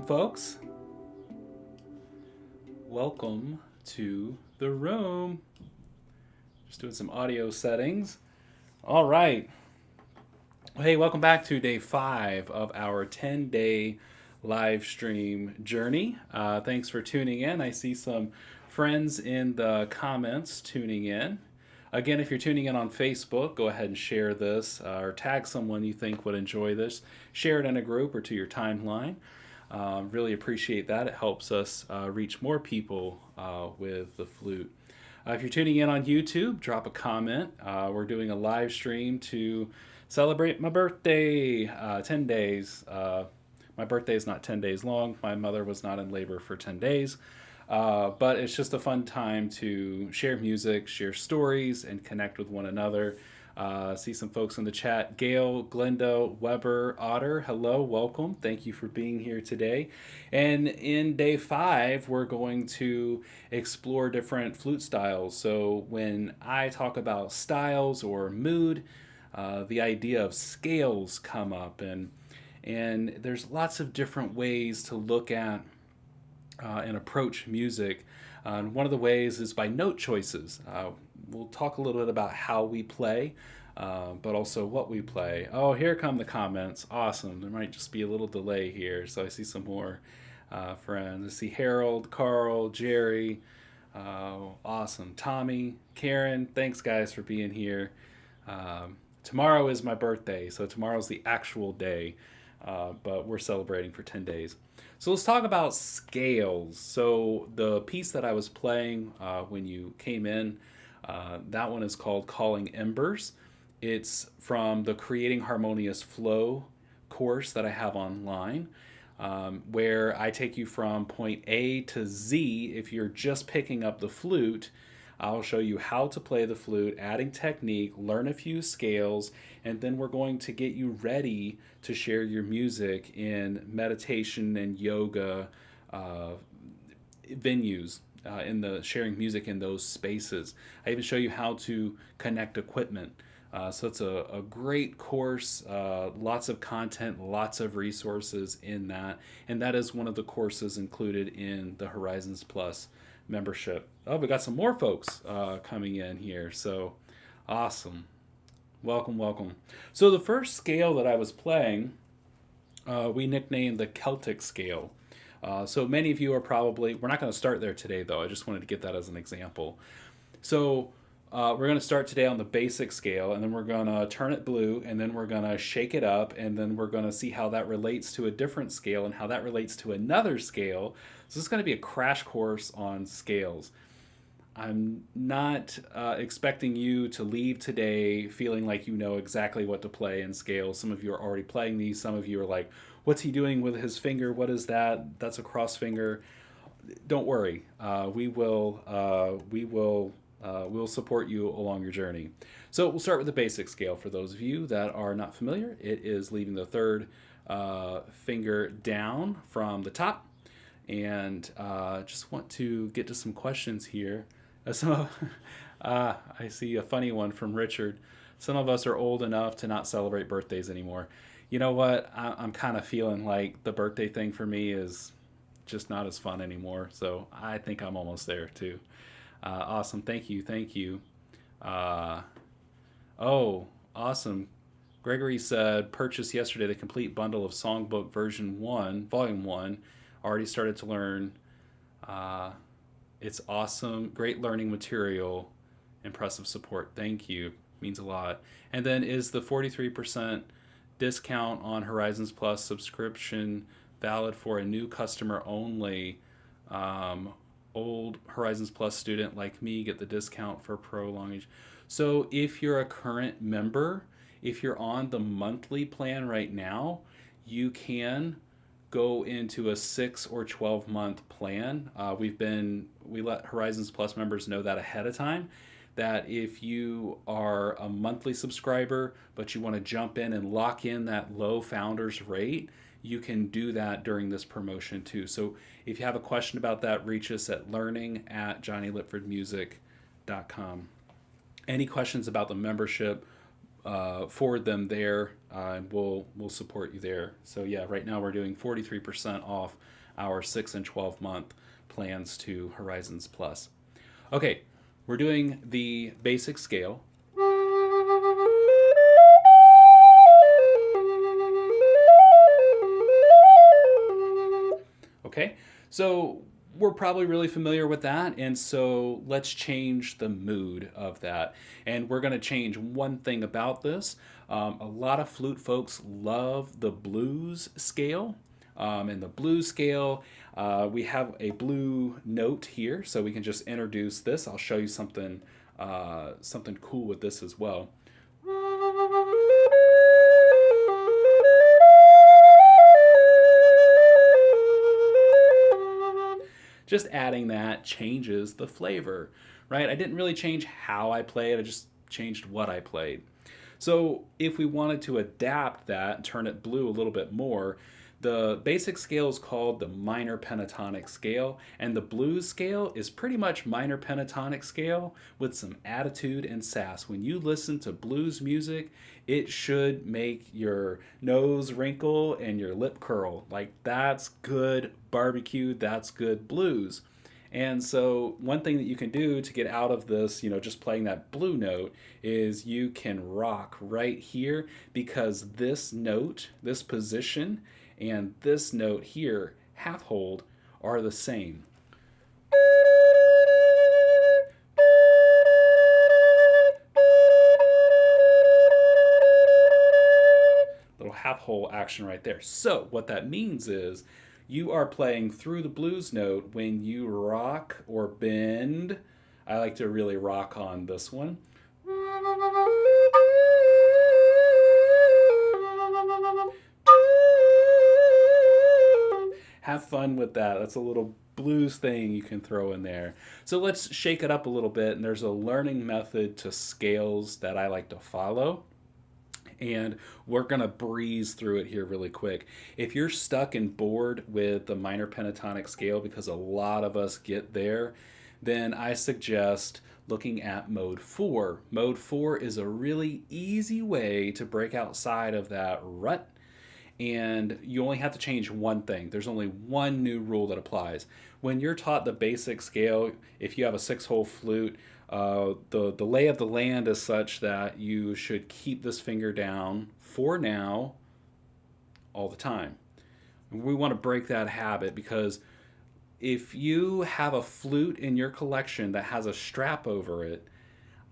folks. Welcome to the room. Just doing some audio settings. All right. Hey, welcome back to day 5 of our 10-day live stream journey. Thanks for tuning in. I see some friends in the comments tuning in. Again, if you're tuning in on Facebook, go ahead and share this or tag someone you think would enjoy this. Share it in a group or to your timeline. Really appreciate that. It helps us reach more people with the flute. If you're tuning in on YouTube, drop a comment. We're doing a live stream to celebrate my birthday, 10 days. My birthday is not 10 days long. My mother was not in labor for 10 days. But it's just a fun time to share music, share stories, and connect with one another. See some folks in the chat. Gail, Glenda, Weber, Otter, hello, welcome. Thank you for being here today. And in day 5, we're going to explore different flute styles. So when I talk about styles or mood, the idea of scales come up. And there's lots of different ways to look at and approach music. And one of the ways is by note choices. We'll talk a little bit about how we play, but also what we play. Oh, here come the comments. Awesome. There might just be a little delay here. So I see some more friends. I see Harold, Carl, Jerry. Awesome. Tommy, Karen, thanks guys for being here. Tomorrow is my birthday, so tomorrow's the actual day, but we're celebrating for 10 days. So let's talk about scales. So the piece that I was playing when you came in, that one is called Calling Embers. It's from the Creating Harmonious Flow course that I have online, where I take you from point A to Z. If you're just picking up the flute, I'll show you how to play the flute, adding technique, learn a few scales, and then we're going to get you ready to share your music in meditation and yoga venues, in the sharing music in those spaces. I even show you how to connect equipment. So it's a great course, lots of content, lots of resources in that. And that is one of the courses included in the Horizons Plus membership. Oh, we got some more folks coming in here. So awesome. Welcome, welcome. So the first scale that I was playing, we nicknamed the Celtic scale. So many of you are probably, we're not going to start there today though. I just wanted to get that as an example. So we're going to start today on the basic scale, and then we're going to turn it blue, and then we're going to shake it up, and then we're going to see how that relates to a different scale and how that relates to another scale. So this is going to be a crash course on scales. I'm not expecting you to leave today feeling like you know exactly what to play in scales. Some of you are already playing these. Some of you are like, what's he doing with his finger? What is that? That's a cross finger. Don't worry. We'll support you along your journey. So we'll start with the basic scale. For those of you that are not familiar, it is leaving the third finger down from the top. And just want to get to some questions here. I see a funny one from Richard. Some of us are old enough to not celebrate birthdays anymore. You know what? I'm kind of feeling like the birthday thing for me is just not as fun anymore. So I think I'm almost there too. Awesome. Thank you. Thank you. Oh, awesome. Gregory said, purchased yesterday the complete bundle of Songbook version 1, volume 1. Already started to learn. It's awesome. Great learning material. Impressive support. Thank you. Means a lot. And then is the 43% discount on Horizons Plus subscription valid for a new customer only? Old Horizons Plus student like me get the discount for prolongation. So if you're a current member, if you're on the monthly plan right now, you can go into a 6 or 12 month plan. We let Horizons Plus members know that ahead of time, that if you are a monthly subscriber but you want to jump in and lock in that low founders rate, you can do that during this promotion too. So if you have a question about that, reach us at learning@johnnylitfordmusic.com. Any questions about the membership, forward them there, and we'll support you there. So yeah, right now we're doing 43% off our 6 and 12 month plans to Horizons Plus. Okay, we're doing the basic scale. Okay, so we're probably really familiar with that, and so let's change the mood of that. And we're going to change one thing about this. A lot of flute folks love the blues scale. In the blues scale, we have a blue note here, so we can just introduce this. I'll show you something something cool with this as well. Just adding that changes the flavor, right? I didn't really change how I played, I just changed what I played. So if we wanted to adapt that and turn it blue a little bit more, the basic scale is called the minor pentatonic scale, and the blues scale is pretty much minor pentatonic scale with some attitude and sass. When you listen to blues music, it should make your nose wrinkle and your lip curl. Like, that's good barbecue, that's good blues. And so one thing that you can do to get out of this, just playing that blue note, is you can rock right here, because this note, this position, and this note here, half hold, are the same. Little half hold action right there. So what that means is you are playing through the blues note when you rock or bend. I like to really rock on this one. Have fun with that. That's a little blues thing you can throw in there. So let's shake it up a little bit, and there's a learning method to scales that I like to follow. And we're going to breeze through it here really quick. If you're stuck and bored with the minor pentatonic scale, because a lot of us get there, then I suggest looking at mode 4. Mode 4 is a really easy way to break outside of that rut, and you only have to change one thing. There's only one new rule that applies. When you're taught the basic scale, if you have a 6-hole flute, the lay of the land is such that you should keep this finger down for now all the time. And we want to break that habit, because if you have a flute in your collection that has a strap over it,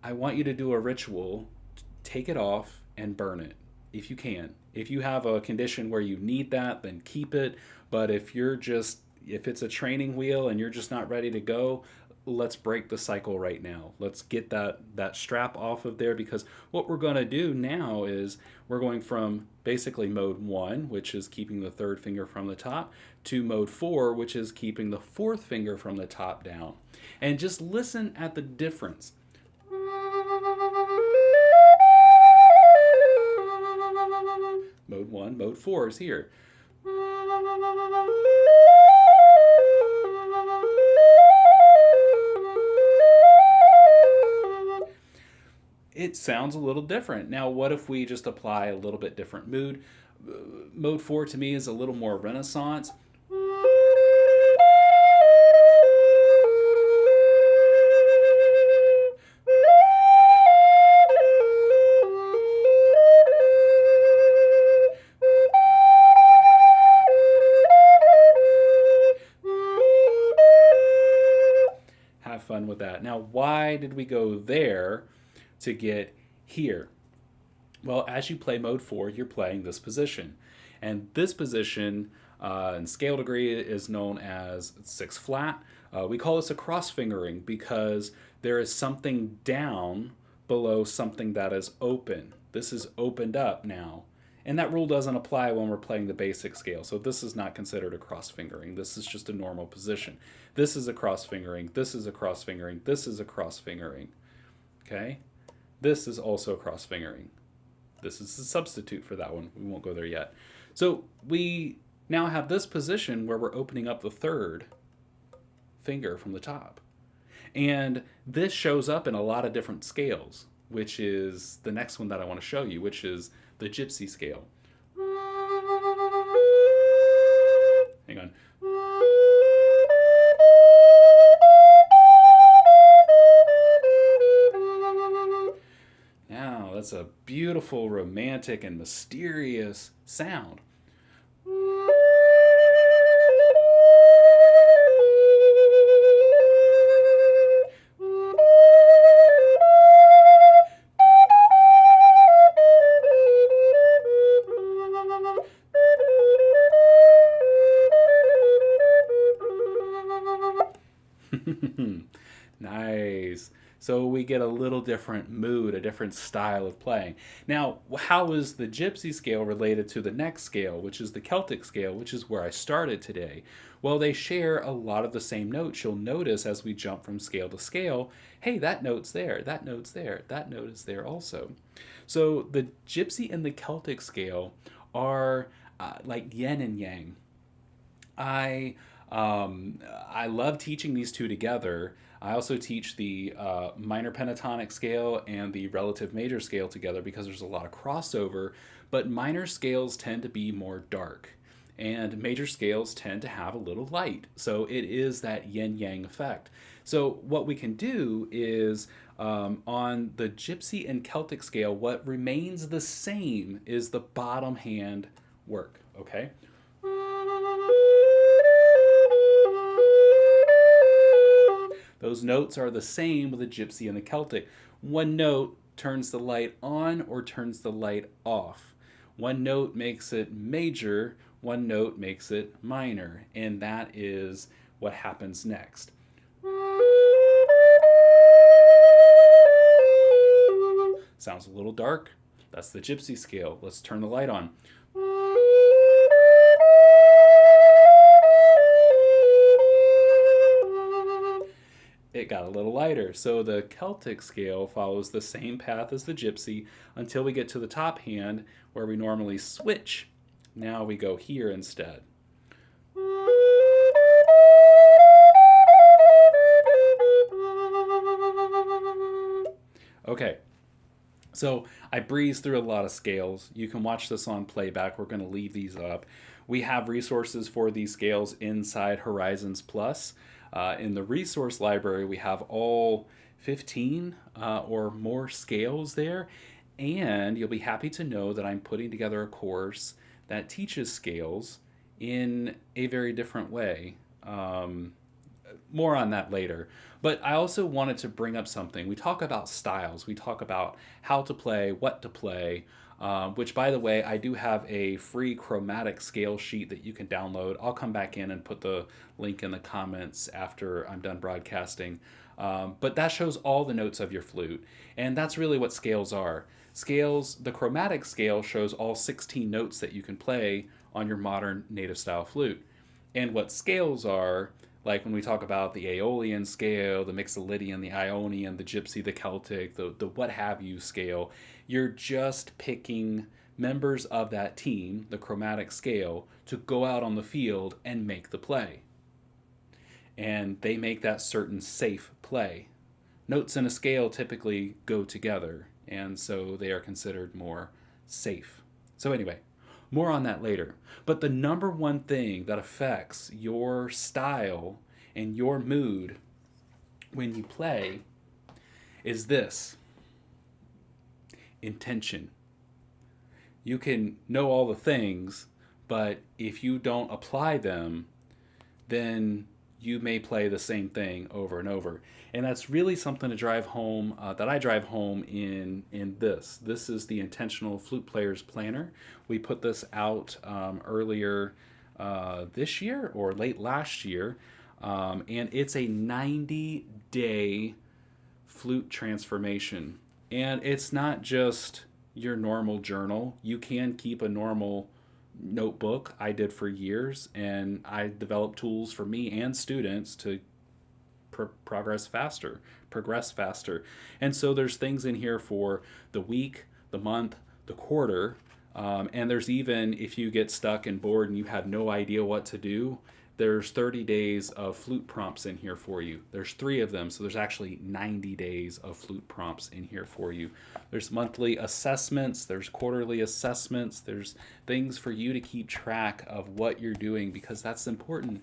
I want you to do a ritual, take it off and burn it if you can. If you have a condition where you need that, then keep it. But if it's a training wheel and you're just not ready to go, let's break the cycle right now. Let's get that strap off of there, because what we're going to do now is we're going from basically mode 1, which is keeping the 3rd finger from the top, to mode 4, which is keeping the 4th finger from the top down. And just listen at the difference. Mode 1, mode 4 is here. It sounds a little different. Now, what if we just apply a little bit different mood? Mode 4 to me is a little more Renaissance. Have fun with that. Now, why did we go there to get here? Well, as you play mode 4, you're playing this position. And this position in scale degree is known as 6 flat. We call this a cross fingering because there is something down below something that is open. This is opened up now. And that rule doesn't apply when we're playing the basic scale. So this is not considered a cross fingering. This is just a normal position. This is a cross fingering. This is a cross fingering. This is a cross fingering. Okay? This is also cross fingering. This is a substitute for that one. We won't go there yet. So we now have this position where we're opening up the 3rd finger from the top. And this shows up in a lot of different scales. which is the next one that I want to show you, which is the Gypsy scale. Hang on. Now, that's a beautiful, romantic, and mysterious sound. Nice. So we get a little different mood, a different style of playing. Now, how is the Gypsy scale related to the next scale, which is the Celtic scale, which is where I started today? Well, they share a lot of the same notes. You'll notice as we jump from scale to scale, hey, that note's there, that note's there, that note is there also. So the Gypsy and the Celtic scale are like yin and yang. I I love teaching these two together. I also teach the minor pentatonic scale and the relative major scale together because there's a lot of crossover, but minor scales tend to be more dark and major scales tend to have a little light. So it is that yin yang effect. So what we can do is on the Gypsy and Celtic scale, what remains the same is the bottom hand work, okay? Those notes are the same with the Gypsy and the Celtic. One note turns the light on or turns the light off. One note makes it major, one note makes it minor, and that is what happens next. Sounds a little dark. That's the Gypsy scale. Let's turn the light on. It got a little lighter. So the Celtic scale follows the same path as the Gypsy until we get to the top hand where we normally switch. Now we go here instead. Okay, so I breezed through a lot of scales. You can watch this on playback. We're going to leave these up. We have resources for these scales inside Horizons Plus. In the resource library, we have all 15 or more scales there. And you'll be happy to know that I'm putting together a course that teaches scales in a very different way. More on that later. But I also wanted to bring up something. We talk about styles. We talk about how to play, what to play, which, by the way, I do have a free chromatic scale sheet that you can download. I'll come back in and put the link in the comments after I'm done broadcasting. But that shows all the notes of your flute. And that's really what scales are. Scales, the chromatic scale shows all 16 notes that you can play on your modern native style flute. And what scales are, like when we talk about the Aeolian scale, the Mixolydian, the Ionian, the Gypsy, the Celtic, the what have you scale, you're just picking members of that team, the chromatic scale, to go out on the field and make the play. And they make that certain safe play. Notes in a scale typically go together, and so they are considered more safe. So anyway, more on that later. But the number one thing that affects your style and your mood when you play is this: intention. You can know all the things, but if you don't apply them, then you may play the same thing over and over. And that's really something to drive home, that I drive home in this. This is the Intentional Flute Player's Planner. We put this out earlier this year or late last year. And it's a 90-day flute transformation. And it's not just your normal journal. You can keep a normal notebook. I did for years, and I developed tools for me and students to progress faster. And so there's things in here for the week, the month, the quarter, and there's even, if you get stuck and bored and you have no idea what to do, there's 30 days of flute prompts in here for you. There's 3 of them, so there's actually 90 days of flute prompts in here for you. There's monthly assessments, there's quarterly assessments, there's things for you to keep track of what you're doing, because that's important.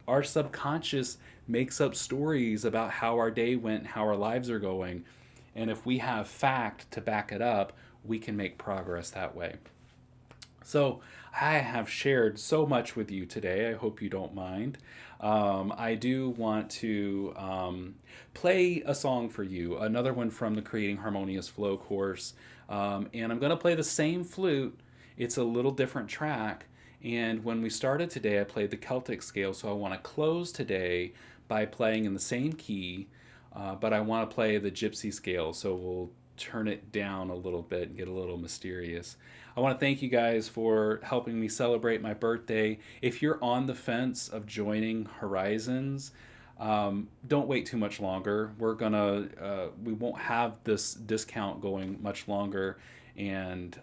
Our subconscious makes up stories about how our day went, how our lives are going. And if we have fact to back it up, we can make progress that way. So I have shared so much with you today. I hope you don't mind. I do want to play a song for you, another one from the Creating Harmonious Flow course. And I'm going to play the same flute. It's a little different track. And when we started today, I played the Celtic scale. So I want to close today by playing in the same key, but I want to play the Gypsy scale. So we'll turn it down a little bit and get a little mysterious. I want to thank you guys for helping me celebrate my birthday. If you're on the fence of joining Horizons, don't wait too much longer. We won't have this discount going much longer, and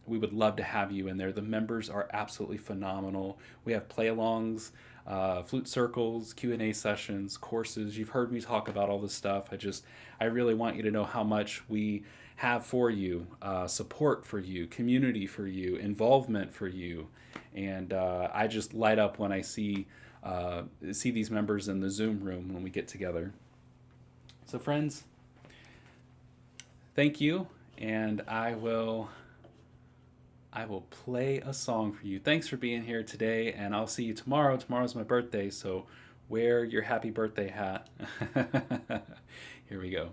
we would love to have you in there. The members are absolutely phenomenal. We have play-alongs, flute circles, Q&A sessions, courses. You've heard me talk about all this stuff. I really want you to know how much we have for you, support for you, community for you, involvement for you. And I just light up when I see these members in the Zoom room when we get together. So friends, thank you, and I will play a song for you. Thanks for being here today, and I'll see you tomorrow. Tomorrow's my birthday, so wear your happy birthday hat. Here we go.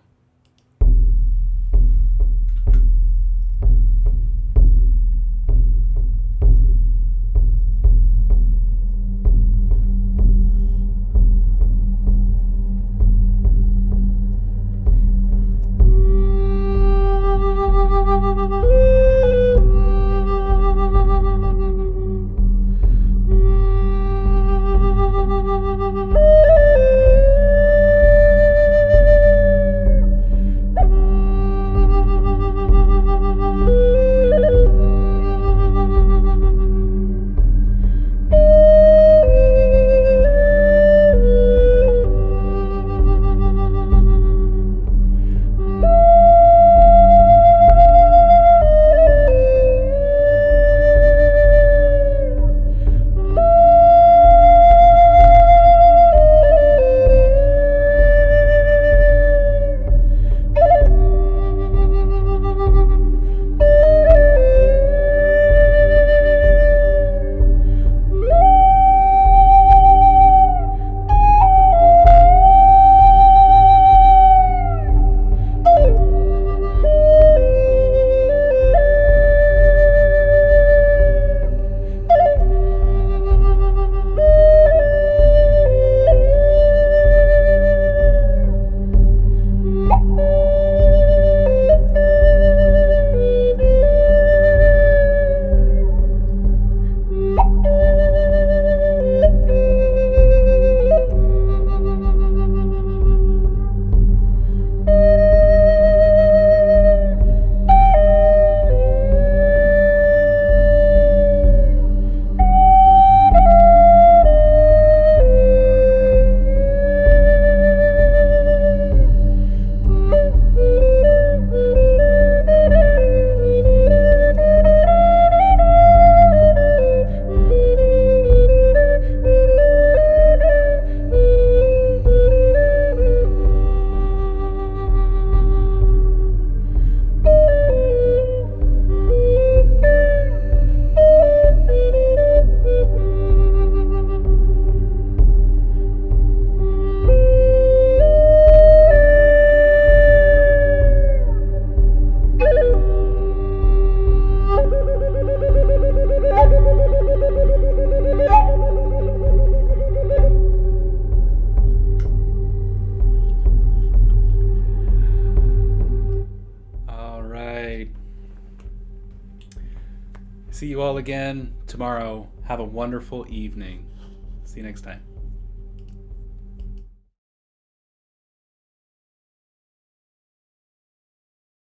See you all again tomorrow. Have a wonderful evening. See you next time.